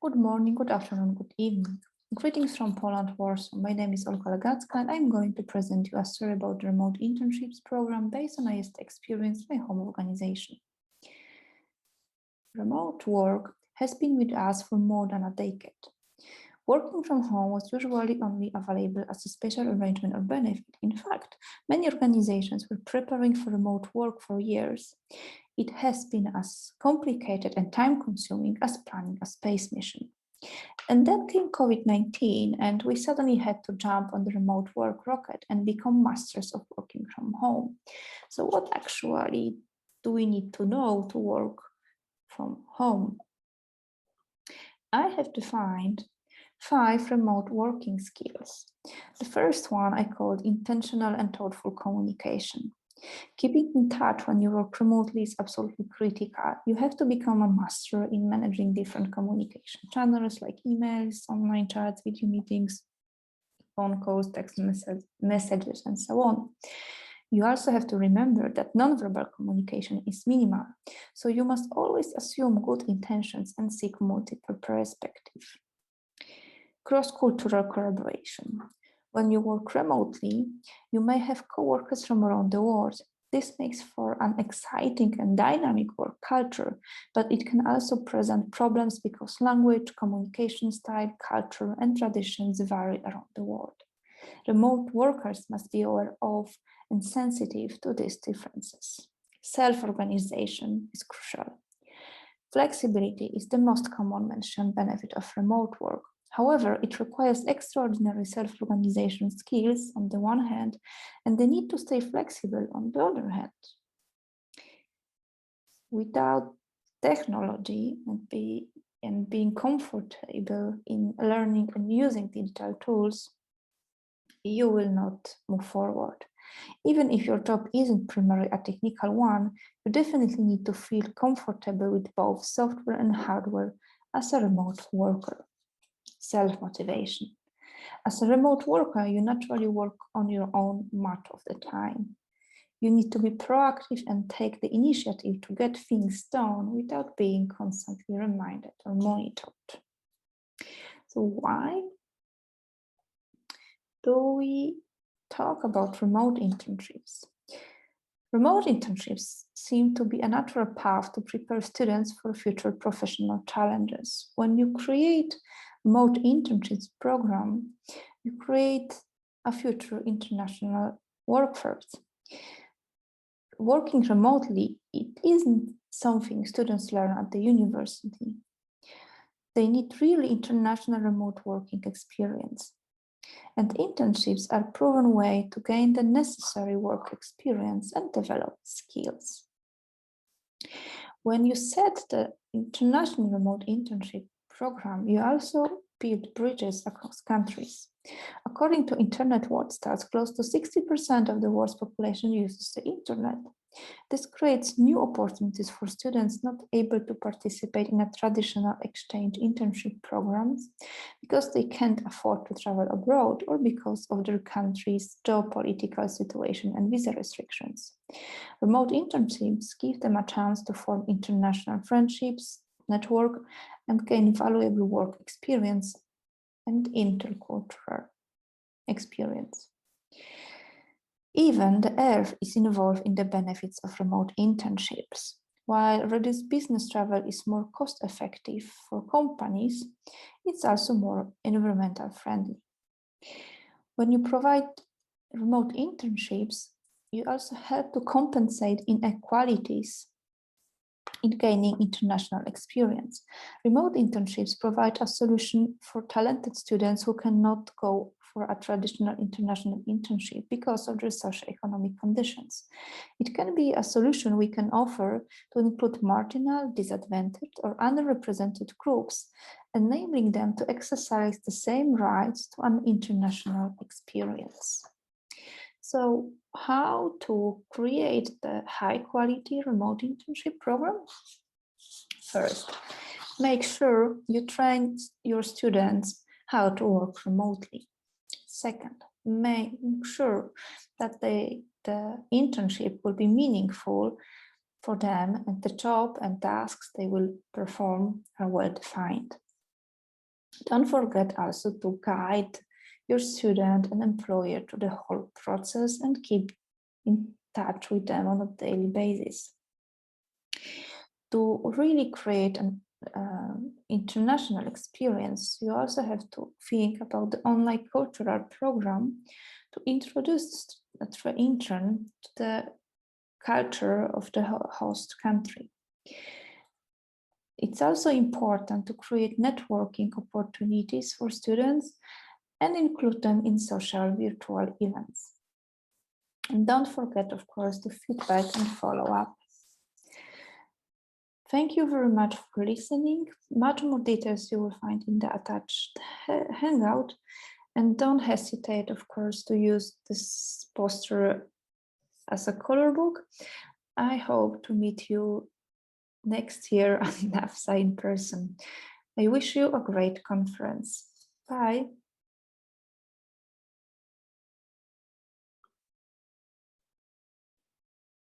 Good morning, good afternoon, good evening. Greetings from Poland, Warsaw. My name is Olga Legacka and I'm going to present you a story about the remote internships program based on IAESTE experience in my home organization. Remote work has been with us for more than a decade. Working from home was usually only available as a special arrangement or benefit. In fact, many organizations were preparing for remote work for years. It has been as complicated and time-consuming as planning a space mission. And then came COVID-19, and we suddenly had to jump on the remote work rocket and become masters of working from home. So what actually do we need to know to work from home? I have defined 5 remote working skills. The first one I called intentional and thoughtful communication. Keeping in touch when you work remotely is absolutely critical. You have to become a master in managing different communication channels like emails, online chats, video meetings, phone calls, text messages, and so on. You also have to remember that nonverbal communication is minimal, so you must always assume good intentions and seek multiple perspectives. Cross-cultural collaboration. When you work remotely, you may have co-workers from around the world. This makes for an exciting and dynamic work culture, but it can also present problems because language, communication style, culture, and traditions vary around the world. Remote workers must be aware of and sensitive to these differences. Self-organization is crucial. Flexibility is the most common mentioned benefit of remote work. However, it requires extraordinary self-organization skills on the one hand, and the need to stay flexible on the other hand. Without technology and being comfortable in learning and using digital tools, you will not move forward. Even if your job isn't primarily a technical one, you definitely need to feel comfortable with both software and hardware as a remote worker. Self-motivation. As a remote worker, you naturally work on your own much of the time. You need to be proactive and take the initiative to get things done without being constantly reminded or monitored. So why do we talk about remote internships? Remote internships seem to be a natural path to prepare students for future professional challenges. When you create remote internships program, you create a future international workforce. Working remotely, it isn't something students learn at the university. They need really international remote working experience. And internships are a proven way to gain the necessary work experience and develop skills. When you set the international remote internship program, you also build bridges across countries. According to Internet World Stats, close to 60% of the world's population uses the internet. This creates new opportunities for students not able to participate in a traditional exchange internship programs because they can't afford to travel abroad or because of their country's geopolitical situation and visa restrictions. Remote internships give them a chance to form international friendships, network, and gain valuable work experience and intercultural experience. Even the Earth is involved in the benefits of remote internships. While reduced business travel is more cost-effective for companies, it's also more environmental friendly. When you provide remote internships, you also help to compensate inequalities in gaining international experience. Remote internships provide a solution for talented students who cannot go for a traditional international internship because of their socioeconomic conditions. It can be a solution we can offer to include marginal, disadvantaged, or underrepresented groups, enabling them to exercise the same rights to an international experience. So how to create the high-quality remote internship program? First, make sure you train your students how to work remotely. Second, make sure that the internship will be meaningful for them and the job and tasks they will perform are well defined. Don't forget also to guide your student and employer through the whole process and keep in touch with them on a daily basis. To really create an international experience, you also have to think about the online cultural program to introduce the intern to the culture of the host country. It's also important to create networking opportunities for students and include them in social virtual events. And don't forget, of course, to feedback and follow up. Thank you very much for listening. Much more details you will find in the attached handout. And don't hesitate, of course, to use this poster as a color book. I hope to meet you next year at NAFSA in person. I wish you a great conference. Bye.